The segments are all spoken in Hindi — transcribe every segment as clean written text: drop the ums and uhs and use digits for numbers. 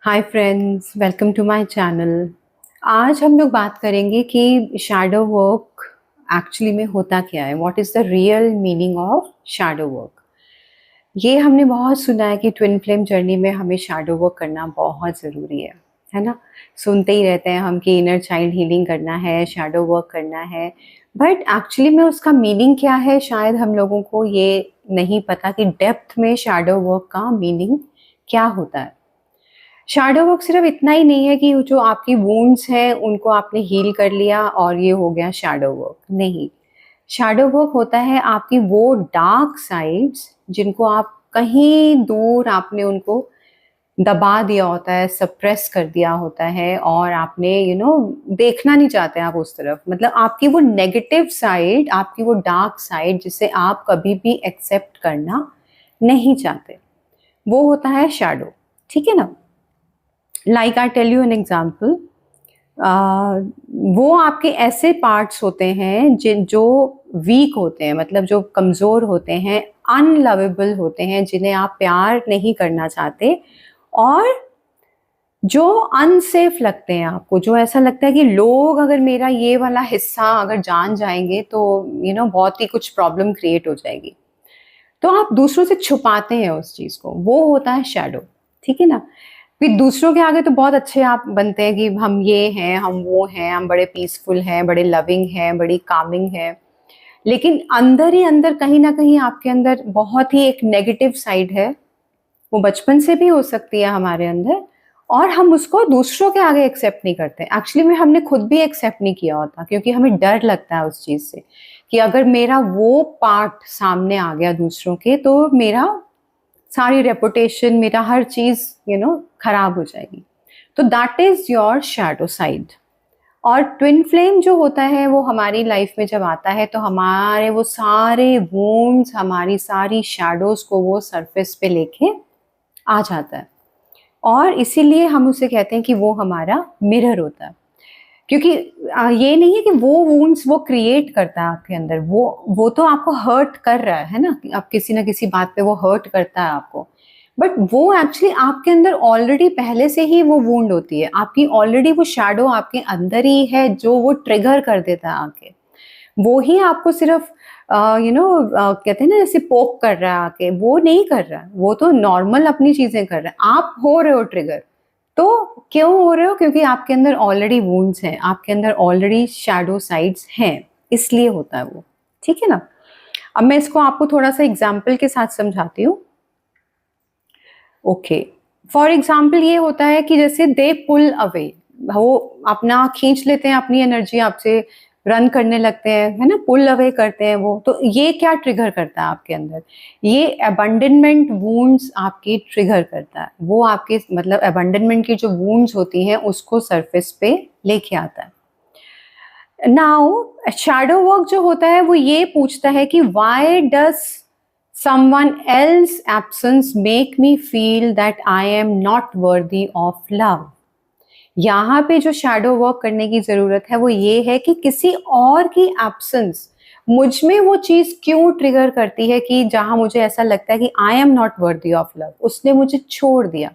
Hi friends, welcome to my channel. आज हम लोग बात करेंगे कि शैडो वर्क एक्चुअली में होता क्या है। What is the real meaning of shadow work. ये हमने बहुत सुना है कि ट्विन फ्लेम जर्नी में हमें शैडो वर्क करना बहुत ज़रूरी है ना। सुनते ही रहते हैं हम कि इनर चाइल्ड हीलिंग करना है, शैडो वर्क करना है। बट एक्चुअली में उसका मीनिंग क्या है, शायद हम लोगों को ये नहीं पता कि डेप्थ में शैडो वर्क का मीनिंग क्या होता है। शैडो वर्क सिर्फ इतना ही नहीं है कि जो आपकी वुंड्स हैं उनको आपने हील कर लिया और ये हो गया शैडो वर्क। नहीं, शैडो वर्क होता है आपकी वो डार्क साइड्स जिनको आप कहीं दूर आपने उनको दबा दिया होता है, सप्रेस कर दिया होता है और आपने देखना नहीं चाहते आप उस तरफ। मतलब आपकी वो नेगेटिव साइड, आपकी वो डार्क साइड जिसे आप कभी भी एक्सेप्ट करना नहीं चाहते, वो होता है शैडो। ठीक है ना। Like I tell you an example. वो आपके ऐसे पार्ट्स होते हैं जिन जो वीक होते हैं, मतलब जो कमज़ोर होते हैं, अनलवेबल होते हैं, जिन्हें आप प्यार नहीं करना चाहते और जो अनसेफ लगते हैं आपको, जो ऐसा लगता है कि लोग अगर मेरा ये वाला हिस्सा अगर जान जाएंगे तो बहुत ही कुछ प्रॉब्लम क्रिएट हो जाएगी। तो आप दूसरों से छुपाते हैं उस चीज़ को, वो होता है शैडो। ठीक है ना। फिर दूसरों के आगे तो बहुत अच्छे आप बनते हैं कि हम ये हैं, हम वो हैं, हम बड़े पीसफुल हैं, बड़े लविंग हैं, बड़ी कामिंग हैं। लेकिन अंदर ही अंदर कहीं ना कहीं आपके अंदर बहुत ही एक नेगेटिव साइड है। वो बचपन से भी हो सकती है हमारे अंदर और हम उसको दूसरों के आगे एक्सेप्ट नहीं करते। एक्चुअली में हमने खुद भी एक्सेप्ट नहीं किया होता क्योंकि हमें डर लगता है उस चीज़ से कि अगर मेरा वो पार्ट सामने आ गया दूसरों के तो मेरा सारी रेपुटेशन, मेरा हर चीज़ खराब हो जाएगी। तो that is your shadow side. और ट्विन फ्लेम जो होता है वो हमारी लाइफ में जब आता है तो हमारे वो सारे वुंड्स, हमारी सारी शैडोज को वो सरफेस पे लेके आ जाता है और इसीलिए हम उसे कहते हैं कि वो हमारा मिरर होता है। क्योंकि ये नहीं है कि वो वुंड्स वो क्रिएट करता है आपके अंदर, वो तो आपको हर्ट कर रहा है ना। आप किसी ना किसी बात पे वो हर्ट करता है आपको, बट वो एक्चुअली आपके अंदर ऑलरेडी पहले से ही वो वुंड होती है। आपकी ऑलरेडी वो शैडो आपके अंदर ही है जो वो ट्रिगर कर देता है आके। वो ही आपको सिर्फ कहते हैं ना, जैसे पोक कर रहा है आके, वो नहीं कर रहा है। वो तो नॉर्मल अपनी चीजें कर रहा है, आप हो रहे हो ट्रिगर। तो क्यों हो रहे हो? क्योंकि आपके अंदर ऑलरेडी वुंड्स हैं, आपके अंदर ऑलरेडी शैडो साइड्स हैं, इसलिए होता है वो। ठीक है ना। अब मैं इसको आपको थोड़ा सा एग्जाम्पल के साथ समझाती हूँ। ओके, फॉर एग्जाम्पल ये होता है कि जैसे दे पुल अवे, वो अपना खींच लेते हैं अपनी एनर्जी आपसे, रन करने लगते हैं, है ना, पुल अवे करते हैं वो। तो ये क्या ट्रिगर करता है आपके अंदर? ये अबंडनमेंट वुंड्स आपकी ट्रिगर करता है। वो आपके मतलब अबंडनमेंट की जो वुंड्स होती हैं उसको सरफेस पे लेके आता है। नाउ शैडो वर्क जो होता है वो ये पूछता है कि why does someone else absence make me feel that I am not worthy of love। यहाँ पे जो शैडो वर्क करने की जरूरत है वो ये है कि किसी और की एब्सेंस मुझ में वो चीज क्यों ट्रिगर करती है कि जहां मुझे ऐसा लगता है कि I am not worthy of love, उसने मुझे छोड़ दिया,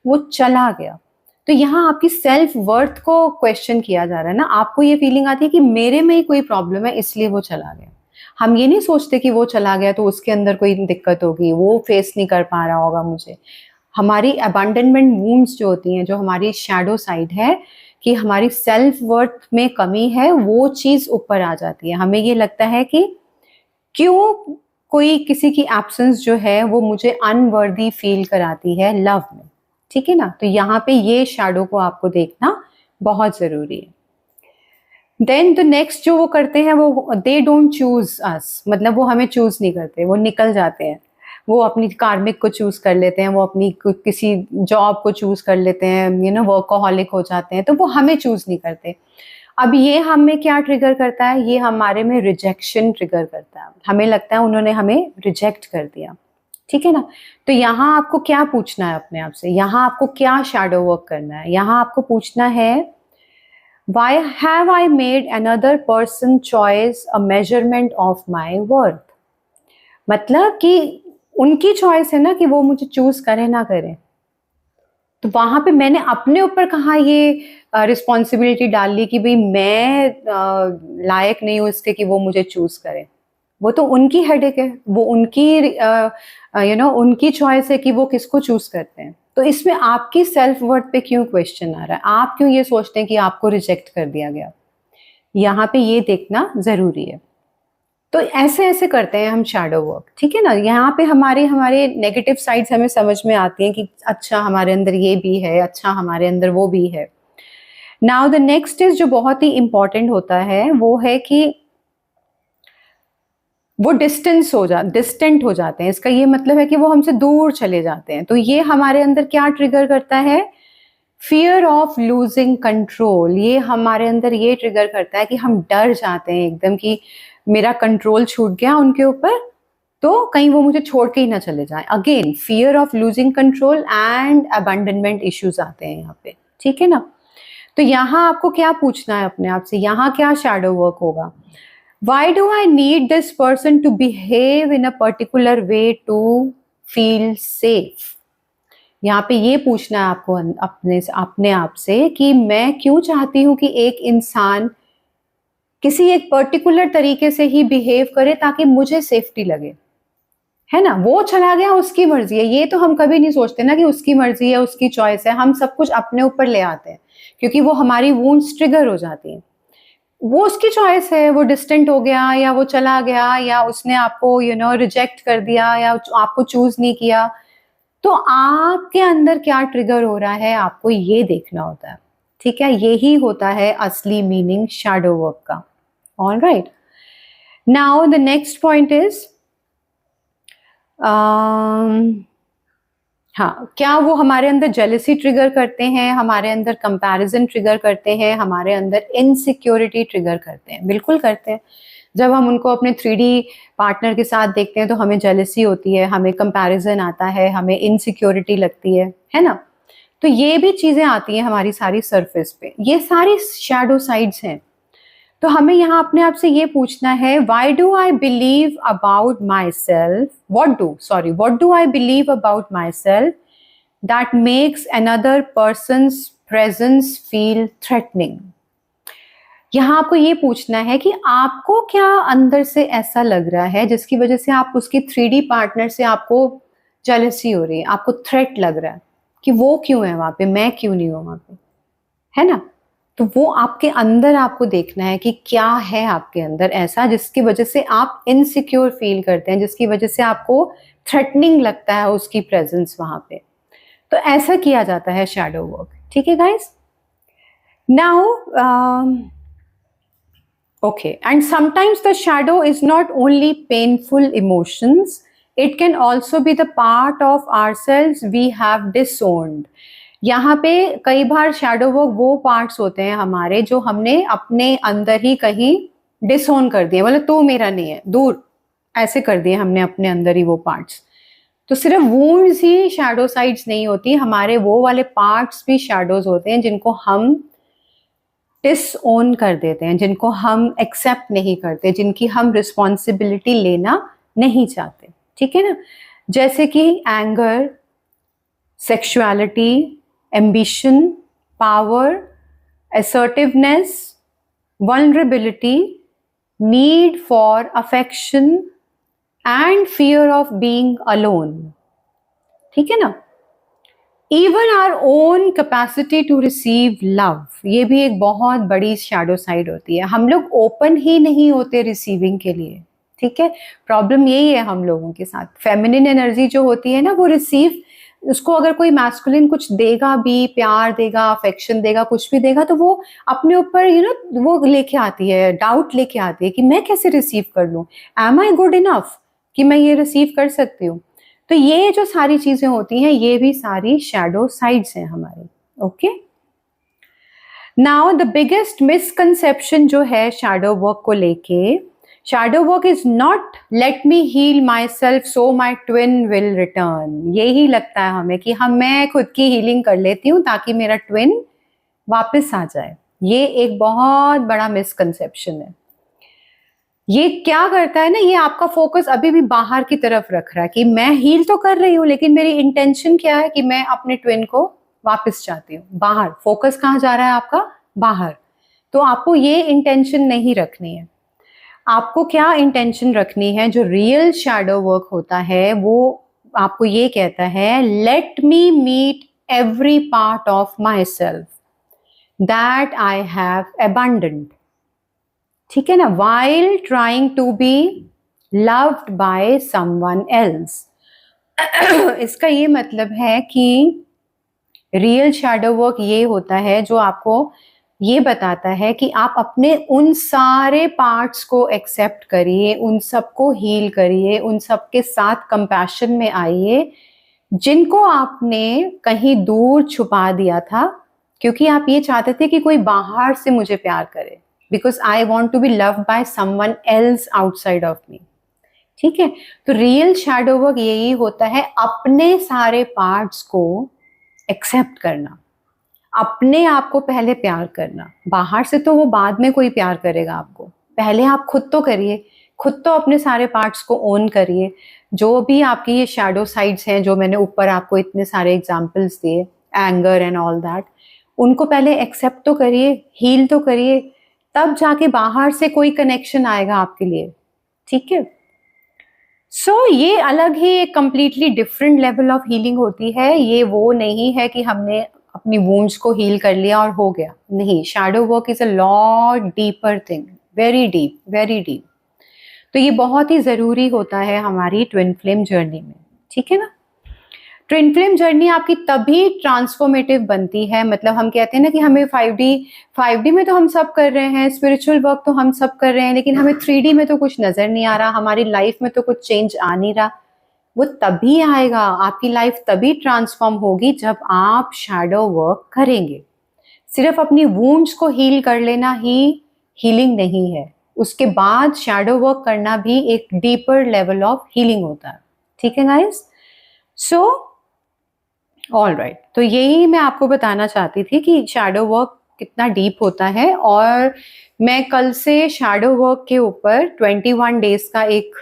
वो चला गया। तो यहाँ आपकी सेल्फ वर्थ को क्वेश्चन किया जा रहा है ना। आपको ये फीलिंग आती है कि मेरे में ही कोई प्रॉब्लम है इसलिए वो चला गया। हम ये नहीं सोचते कि वो चला गया तो उसके अंदर कोई दिक्कत होगी, वो फेस नहीं कर पा रहा होगा मुझे। हमारी अबंडनमेंट वुंड्स जो होती हैं, जो हमारी शैडो साइड है कि हमारी सेल्फ वर्थ में कमी है, वो चीज ऊपर आ जाती है। हमें ये लगता है कि क्यों कोई किसी की एब्सेंस जो है वो मुझे अनवर्दी फील कराती है लव में। ठीक है ना। तो यहाँ पे ये शैडो को आपको देखना बहुत जरूरी है। देन द नेक्स्ट जो वो करते हैं वो दे डोंट चूज अस, मतलब वो हमें चूज नहीं करते, वो निकल जाते हैं। वो अपनी कार्मिक को चूज कर लेते हैं, वो अपनी किसी जॉब को चूज कर लेते हैं, वर्कोहॉलिक हो जाते हैं, तो वो हमें चूज नहीं करते। अब ये हमें क्या ट्रिगर करता है? ये हमारे में रिजेक्शन ट्रिगर करता है। हमें लगता है उन्होंने हमें रिजेक्ट कर दिया। ठीक है ना। तो यहाँ आपको क्या पूछना है अपने आप से? यहाँ आपको क्या शैडो वर्क करना है? यहाँ आपको पूछना है, why have I made another person choice a measurement of my worth? मतलब कि उनकी चॉइस है ना कि वो मुझे चूज करें ना करें। तो वहां पे मैंने अपने ऊपर कहाँ ये रिस्पॉन्सिबिलिटी डाल ली कि भाई मैं लायक नहीं हूँ इसके कि वो मुझे चूज करे। वो तो उनकी हेडेक है, वो उनकी उनकी चॉइस है कि वो किसको चूज करते हैं। तो इसमें आपकी सेल्फ वर्थ पे क्यों क्वेश्चन आ रहा है? आप क्यों ये सोचते हैं कि आपको रिजेक्ट कर दिया गया? यहाँ पे ये देखना जरूरी है। तो ऐसे ऐसे करते हैं हम शैडो वर्क, ठीक है ना। यहाँ पे हमारे हमारे नेगेटिव साइड्स हमें समझ में आती हैं कि अच्छा हमारे अंदर ये भी है, अच्छा हमारे अंदर वो भी है। नाउ द नेक्स्ट इज जो बहुत ही इंपॉर्टेंट होता है वो है कि वो डिस्टेंट हो जाते हैं। इसका ये मतलब है कि वो हमसे दूर चले जाते हैं। तो ये हमारे अंदर क्या ट्रिगर करता है? Fear of losing control. ये हमारे अंदर ये ट्रिगर करता है कि हम डर जाते हैं एकदम कि मेरा कंट्रोल छूट गया उनके ऊपर, तो कहीं वो मुझे छोड़ के ही ना चले जाए। Again fear of losing control and abandonment issues आते हैं यहाँ पे, ठीक है ना। तो यहाँ आपको क्या पूछना है अपने आप से, यहाँ क्या शैडो वर्क होगा? Why do I need this person to behave in a particular way to feel safe? यहाँ पे ये पूछना है आपको अपने आप से कि मैं क्यों चाहती हूँ कि एक इंसान किसी एक पर्टिकुलर तरीके से ही बिहेव करे ताकि मुझे सेफ्टी लगे, है ना। वो चला गया, उसकी मर्जी है। ये तो हम कभी नहीं सोचते ना कि उसकी मर्जी है, उसकी चॉइस है। हम सब कुछ अपने ऊपर ले आते हैं क्योंकि वो हमारी वूंड्स ट्रिगर हो जाती हैं। वो उसकी चॉइस है, वो डिस्टेंट हो गया या वो चला गया या उसने आपको रिजेक्ट कर दिया या आपको चूज नहीं किया। तो आपके अंदर क्या ट्रिगर हो रहा है आपको ये देखना होता है, ठीक है। यही होता है असली मीनिंग शैडो वर्क का। All right, now the next point is हाँ, क्या वो हमारे अंदर जेलसी ट्रिगर करते हैं, हमारे अंदर कंपैरिजन ट्रिगर करते हैं, हमारे अंदर इनसिक्योरिटी ट्रिगर करते हैं? बिल्कुल करते हैं। जब हम उनको अपने 3D पार्टनर के साथ देखते हैं तो हमें जेलसी होती है, हमें कंपैरिजन आता है, हमें इनसिक्योरिटी लगती है ना। तो ये भी चीजें आती हैं हमारी सारी सरफेस पे, ये सारी शैडो साइड्स हैं। तो हमें यहाँ अपने आप से ये पूछना है, why do I believe about my self, what do I believe about my self that makes another persons presence feel threatening. यहाँ आपको ये पूछना है कि आपको क्या अंदर से ऐसा लग रहा है जिसकी वजह से आप उसकी 3D पार्टनर से आपको जेलसी हो रही है, आपको थ्रेट लग रहा है कि वो क्यों है वहां पे, मैं क्यों नहीं हूं वहां पे, है ना। तो वो आपके अंदर आपको देखना है कि क्या है आपके अंदर ऐसा जिसकी वजह से आप इनसिक्योर फील करते हैं, जिसकी वजह से आपको थ्रेटनिंग लगता है उसकी प्रेजेंस वहां पे। तो ऐसा किया जाता है शैडो वर्क, ठीक है guys. Now okay, and sometimes the shadow is not only painful emotions, it can also be the part of ourselves we have disowned. यहाँ पे कई बार शैडो वर्क वो पार्ट्स होते हैं हमारे जो हमने अपने अंदर ही कहीं डिसोन कर दिए, मतलब तू मेरा नहीं है, दूर ऐसे कर दिए हमने अपने अंदर ही वो पार्ट्स। तो सिर्फ वूंड्स ही शैडो साइड्स नहीं होती, हमारे वो वाले पार्ट्स भी शैडोज होते हैं जिनको हम डिसओन कर देते हैं, जिनको हम एक्सेप्ट नहीं करते, जिनकी हम रिस्पॉन्सिबिलिटी लेना नहीं चाहते, ठीक है ना। जैसे कि anger, sexuality, ambition, power, assertiveness, vulnerability, need for affection and fear of being alone, ठीक है ना। Even our own capacity to receive love, ये भी एक बहुत बड़ी शैडो साइड होती है। हम लोग ओपन ही नहीं होते रिसीविंग के लिए, ठीक है। प्रॉब्लम यही है हम लोगों के साथ। फेमिनिन एनर्जी जो होती है ना, वो रिसीव, उसको अगर कोई मैस्कुलिन कुछ देगा भी, प्यार देगा, अफेक्शन देगा, कुछ भी देगा, तो वो अपने ऊपर वो लेके आती है, डाउट लेके आती है कि मैं कैसे रिसीव कर लूँ, एम आई गुड इनफ कि मैं ये रिसीव कर सकती हूँ। तो ये जो सारी चीजें होती हैं ये भी सारी शैडो साइड्स हैं हमारी, okay. Now the biggest misconception जो है शैडो वर्क को लेके, shadow work is not let me heal myself so my twin will return. यही लगता है हमें कि मैं खुद की हीलिंग कर लेती हूँ ताकि मेरा ट्विन वापस आ जाए। ये एक बहुत बड़ा मिसकंसेप्शन है। ये क्या करता है ना, ये आपका फोकस अभी भी बाहर की तरफ रख रहा है कि मैं हील तो कर रही हूँ लेकिन मेरी इंटेंशन क्या है कि मैं अपने ट्विन को वापस जाते हो बाहर, फोकस कहाँ जा रहा है आपका, बाहर। तो आपको ये इंटेंशन नहीं रखनी है। आपको क्या इंटेंशन रखनी है, जो रियल शैडो वर्क होता है वो आपको ये कहता है, let me meet every part of myself that I have abandoned, ठीक है ना, while trying to be loved by someone else. इसका ये मतलब है कि रियल शैडो वर्क ये होता है जो आपको ये बताता है कि आप अपने उन सारे पार्ट्स को एक्सेप्ट करिए, उन सबको हील करिए, उन सबके साथ कंपैशन में आइए जिनको आपने कहीं दूर छुपा दिया था, क्योंकि आप ये चाहते थे कि कोई बाहर से मुझे प्यार करे, because I want to be loved by someone else outside of me. ठीक है, तो रियल शैडो वर्क यही होता है, अपने सारे पार्ट्स को एक्सेप्ट करना, अपने आप को पहले प्यार करना। बाहर से तो वो बाद में कोई प्यार करेगा आपको, पहले आप खुद तो करिए, खुद तो अपने सारे पार्ट्स को ओन करिए। जो भी आपकी ये शैडो साइड्स हैं, जो मैंने ऊपर आपको इतने सारे एग्जांपल्स दिए, एंगर एंड ऑल दैट, उनको पहले एक्सेप्ट तो करिए, हील तो करिए, तब जाके बाहर से कोई कनेक्शन आएगा आपके लिए। ठीक है, सो ये अलग ही एक completely different level of healing होती है। ये वो नहीं है कि हमने अपनी वूंड्स को हील कर लिया और हो गया, नहीं। Shadow work is a lot deeper thing, very deep, very deep. तो ये बहुत ही ज़रूरी होता है हमारी ट्विन फ्लेम जर्नी में, ठीक है ना। ट्विन फ्लेम जर्नी आपकी तभी ट्रांसफॉर्मेटिव बनती है, मतलब हम कहते हैं ना कि हमें 5D में तो हम सब कर रहे हैं, स्पिरिचुअल वर्क तो हम सब कर रहे हैं, लेकिन हमें 3D में तो कुछ नज़र नहीं आ रहा, हमारी लाइफ में तो कुछ चेंज आ नहीं रहा। वो तभी आएगा, आपकी लाइफ तभी ट्रांसफॉर्म होगी जब आप शैडो वर्क करेंगे। सिर्फ अपनी वूंड्स को हील कर लेना ही हीलिंग नहीं है, उसके बाद शैडो वर्क करना भी एक डीपर लेवल ऑफ हीलिंग होता है। ठीक है गाइस, सो ऑल राइट, तो यही मैं आपको बताना चाहती थी कि शैडो वर्क कितना डीप होता है। और मैं कल से शैडो वर्क के ऊपर 21 डेज का एक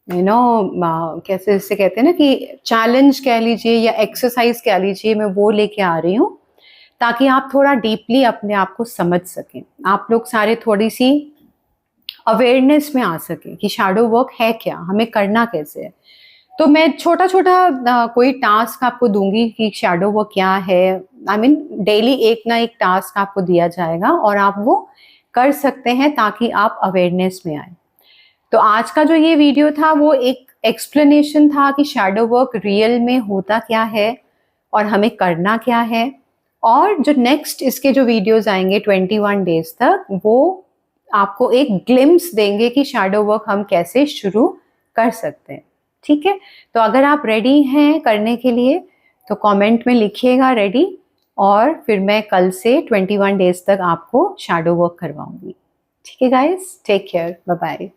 कैसे इसे कहते हैं ना कि चैलेंज कह लीजिए या एक्सरसाइज कह लीजिए, मैं वो लेके आ रही हूँ ताकि आप थोड़ा डीपली अपने आप को समझ सकें, आप लोग सारे थोड़ी सी अवेयरनेस में आ सकें कि शैडो वर्क है क्या, हमें करना कैसे है। तो मैं छोटा छोटा कोई टास्क आपको दूंगी कि शैडो वर्क क्या है। आई मीन डेली एक ना एक टास्क आपको दिया जाएगा और आप वो कर सकते हैं ताकि आप अवेयरनेस में आए। तो आज का जो ये वीडियो था वो एक एक्सप्लेनेशन था कि शैडो वर्क रियल में होता क्या है और हमें करना क्या है। और जो नेक्स्ट इसके जो वीडियोस आएंगे 21 डेज तक, वो आपको एक ग्लिम्स देंगे कि शैडो वर्क हम कैसे शुरू कर सकते हैं। ठीक है, तो अगर आप रेडी हैं करने के लिए तो कमेंट में लिखिएगा रेडी, और फिर मैं कल से 21 डेज तक आपको शैडो वर्क करवाऊंगी। ठीक है guys, take care, bye bye.